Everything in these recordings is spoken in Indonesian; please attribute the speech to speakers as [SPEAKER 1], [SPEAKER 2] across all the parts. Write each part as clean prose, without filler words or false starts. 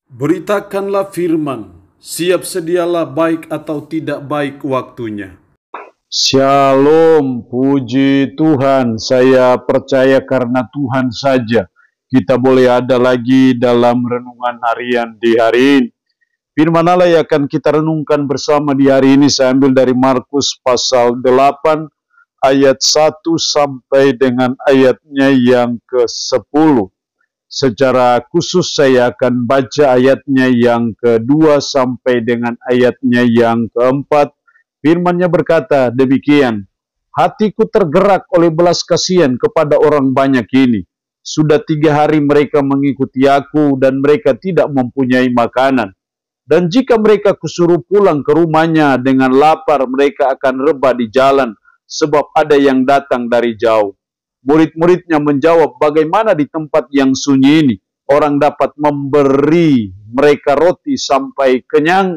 [SPEAKER 1] Beritakanlah firman, siap sedialah baik atau tidak baik waktunya.
[SPEAKER 2] Shalom, puji Tuhan. Saya percaya karena Tuhan saja kita boleh ada lagi dalam renungan harian di hari ini. Firman Allah yang akan kita renungkan bersama di hari ini saya ambil dari Markus pasal 8 ayat 1 sampai dengan ayatnya yang ke-10. Secara khusus saya akan baca ayatnya yang kedua sampai dengan ayatnya yang keempat. Firman-Nya berkata demikian, hatiku tergerak oleh belas kasihan kepada orang banyak ini. Sudah 3 hari mereka mengikuti aku dan mereka tidak mempunyai makanan. Dan jika mereka kusuruh pulang ke rumahnya dengan lapar, mereka akan rebah di jalan, sebab ada yang datang dari jauh. Murid-muridnya menjawab, bagaimana di tempat yang sunyi ini orang dapat memberi mereka roti sampai kenyang?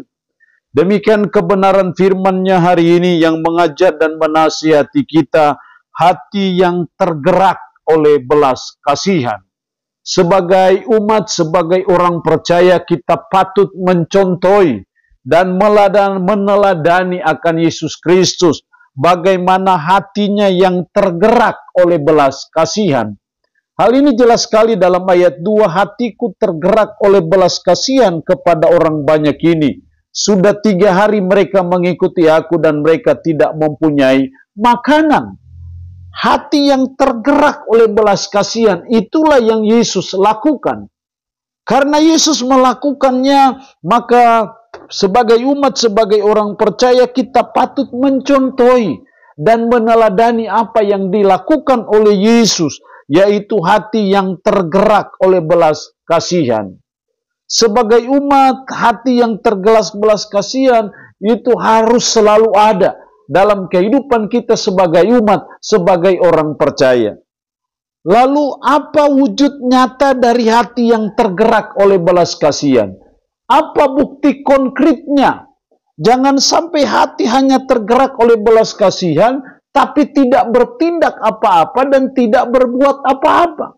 [SPEAKER 2] Demikian kebenaran firman-Nya hari ini yang mengajar dan menasihati kita, hati yang tergerak oleh belas kasihan. Sebagai umat, sebagai orang percaya, kita patut mencontohi dan meneladani akan Yesus Kristus. Bagaimana hatinya yang tergerak oleh belas kasihan. Hal ini jelas sekali dalam ayat 2, hatiku tergerak oleh belas kasihan kepada orang banyak ini. Sudah 3 hari mereka mengikuti aku dan mereka tidak mempunyai makanan. Hati yang tergerak oleh belas kasihan, itulah yang Yesus lakukan. Karena Yesus melakukannya, maka sebagai umat, sebagai orang percaya, kita patut mencontohi dan meneladani apa yang dilakukan oleh Yesus, yaitu hati yang tergerak oleh belas kasihan. Sebagai umat, hati yang tergerak belas kasihan itu harus selalu ada dalam kehidupan kita sebagai umat, sebagai orang percaya. Lalu apa wujud nyata dari hati yang tergerak oleh belas kasihan? Apa bukti konkretnya? Jangan sampai hati hanya tergerak oleh belas kasihan, tapi tidak bertindak apa-apa dan tidak berbuat apa-apa.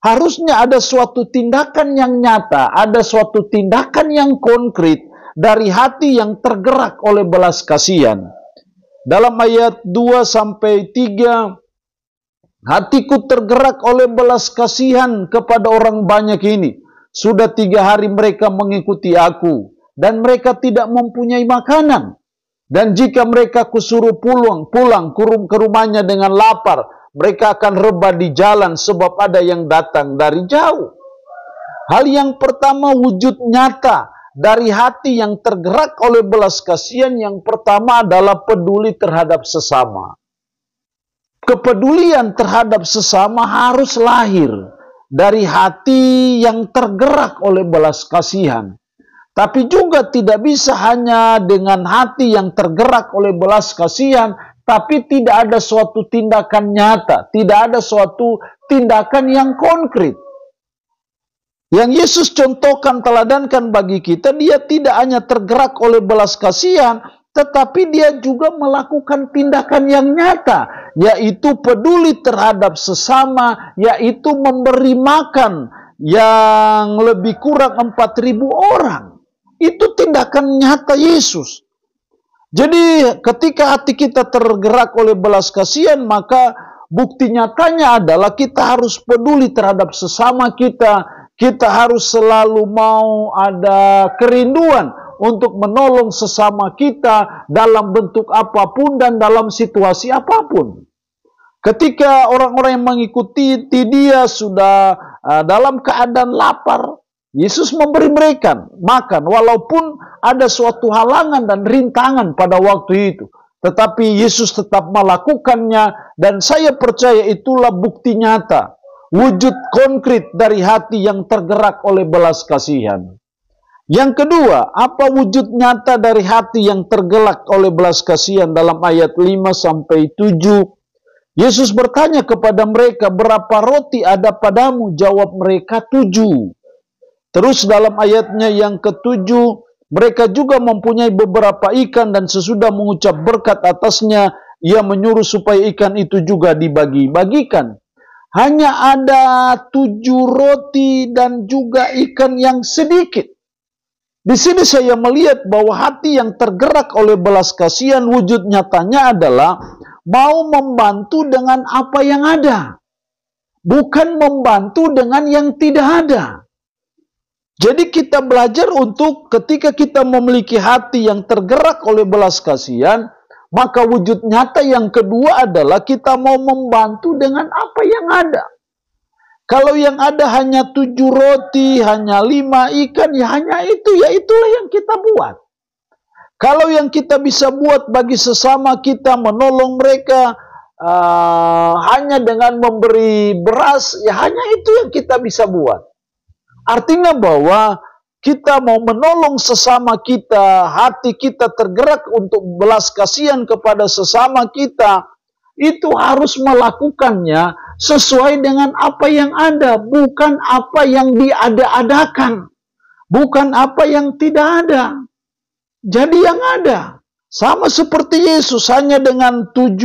[SPEAKER 2] Harusnya ada suatu tindakan yang nyata, ada suatu tindakan yang konkret dari hati yang tergerak oleh belas kasihan. Dalam ayat 2 sampai 3, hatiku tergerak oleh belas kasihan kepada orang banyak ini. Sudah 3 hari mereka mengikuti aku, dan mereka tidak mempunyai makanan. Dan jika mereka kusuruh pulang ke rumahnya dengan lapar, mereka akan rebah di jalan sebab ada yang datang dari jauh. Hal yang pertama, wujud nyata dari hati yang tergerak oleh belas kasihan, yang pertama adalah peduli terhadap sesama. Kepedulian terhadap sesama harus lahir dari hati yang tergerak oleh belas kasihan. Tapi juga tidak bisa hanya dengan hati yang tergerak oleh belas kasihan, tapi tidak ada suatu tindakan nyata, tidak ada suatu tindakan yang konkret. Yang Yesus contohkan, teladankan bagi kita, dia tidak hanya tergerak oleh belas kasihan, tetapi dia juga melakukan tindakan yang nyata, yaitu peduli terhadap sesama, yaitu memberi makan yang lebih kurang 4.000 orang. Itu tindakan nyata Yesus. Jadi ketika hati kita tergerak oleh belas kasihan, maka bukti nyatanya adalah kita harus peduli terhadap sesama kita. Kita harus selalu mau ada kerinduan untuk menolong sesama kita dalam bentuk apapun dan dalam situasi apapun. Ketika orang-orang yang mengikuti dia sudah dalam keadaan lapar, Yesus memberi mereka makan, walaupun ada suatu halangan dan rintangan pada waktu itu. Tetapi Yesus tetap melakukannya, dan saya percaya itulah bukti nyata, wujud konkret dari hati yang tergerak oleh belas kasihan. Yang kedua, apa wujud nyata dari hati yang tergerak oleh belas kasihan? Dalam ayat 5-7, Yesus bertanya kepada mereka, berapa roti ada padamu? Jawab mereka, 7. Terus dalam ayatnya yang ke-7, mereka juga mempunyai beberapa ikan, dan sesudah mengucap berkat atasnya, ia menyuruh supaya ikan itu juga dibagi-bagikan. Hanya ada 7 roti dan juga ikan yang sedikit. Di sini saya melihat bahwa hati yang tergerak oleh belas kasihan wujud nyatanya adalah mau membantu dengan apa yang ada, bukan membantu dengan yang tidak ada. Jadi kita belajar untuk ketika kita memiliki hati yang tergerak oleh belas kasihan, maka wujud nyata yang kedua adalah kita mau membantu dengan apa yang ada. Kalau yang ada hanya 7 roti, hanya 5 ikan, ya hanya itu, ya itulah yang kita buat. Kalau yang kita bisa buat bagi sesama kita, menolong mereka, hanya dengan memberi beras, ya hanya itu yang kita bisa buat. Artinya bahwa kita mau menolong sesama kita, hati kita tergerak untuk belas kasihan kepada sesama kita, itu harus melakukannya sesuai dengan apa yang ada, bukan apa yang diada-adakan, bukan apa yang tidak ada. Jadi yang ada, sama seperti Yesus, hanya dengan 7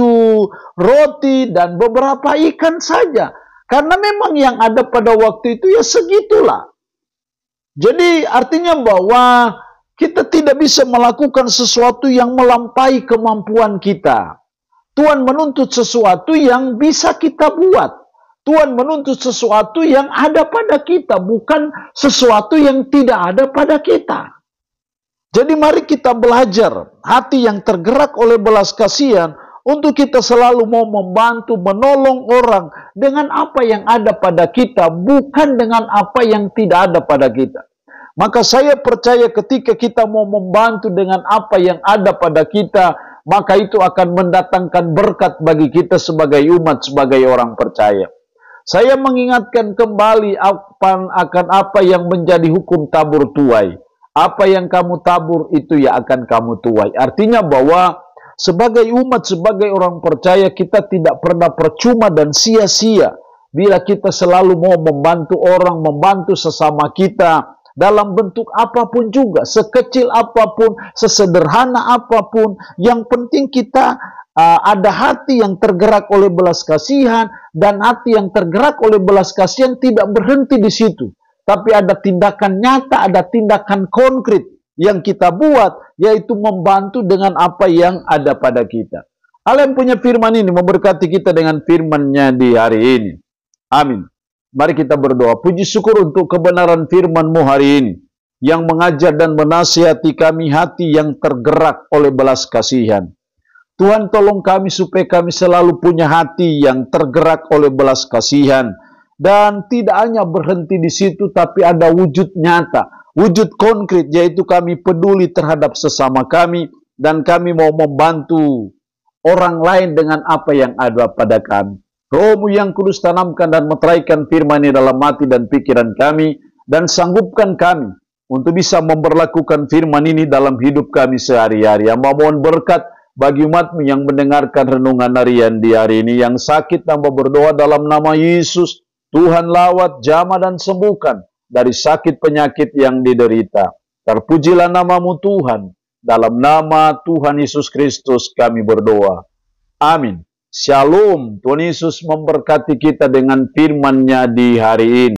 [SPEAKER 2] roti dan beberapa ikan saja. Karena memang yang ada pada waktu itu ya segitulah. Jadi artinya bahwa kita tidak bisa melakukan sesuatu yang melampaui kemampuan kita. Tuhan menuntut sesuatu yang bisa kita buat. Tuhan menuntut sesuatu yang ada pada kita, bukan sesuatu yang tidak ada pada kita. Jadi mari kita belajar hati yang tergerak oleh belas kasihan untuk kita selalu mau membantu, menolong orang dengan apa yang ada pada kita, bukan dengan apa yang tidak ada pada kita. Maka saya percaya ketika kita mau membantu dengan apa yang ada pada kita, maka itu akan mendatangkan berkat bagi kita sebagai umat, sebagai orang percaya. Saya mengingatkan kembali akan apa yang menjadi hukum tabur tuai. Apa yang kamu tabur itu ya akan kamu tuai. Artinya bahwa sebagai umat, sebagai orang percaya, kita tidak pernah percuma dan sia-sia bila kita selalu mau membantu orang, membantu sesama kita dalam bentuk apapun juga, sekecil apapun, sesederhana apapun. Yang penting kita ada hati yang tergerak oleh belas kasihan, dan hati yang tergerak oleh belas kasihan tidak berhenti di situ. Tapi ada tindakan nyata, ada tindakan konkret yang kita buat, yaitu membantu dengan apa yang ada pada kita. Allah yang punya firman ini memberkati kita dengan firman-Nya di hari ini. Amin. Mari kita berdoa. Puji syukur untuk kebenaran firman-Mu hari ini, yang mengajar dan menasihati kami hati yang tergerak oleh belas kasihan. Tuhan, tolong kami supaya kami selalu punya hati yang tergerak oleh belas kasihan. Dan tidak hanya berhenti di situ, tapi ada wujud nyata, wujud konkret, yaitu kami peduli terhadap sesama kami, dan kami mau membantu orang lain dengan apa yang ada pada kami. Roh-Mu yang kudus tanamkan dan meteraikan firman ini dalam hati dan pikiran kami, dan sanggupkan kami untuk bisa memperlakukan firman ini dalam hidup kami sehari-hari. Yang mohon berkat bagi umat-Mu yang mendengarkan renungan harian di hari ini. Yang sakit tambah berdoa dalam nama Yesus, Tuhan lawat, jamah dan sembuhkan dari sakit penyakit yang diderita. Terpujilah nama-Mu Tuhan. Dalam nama Tuhan Yesus Kristus kami berdoa. Amin. Shalom. Tuhan Yesus memberkati kita dengan firman-Nya di hari ini.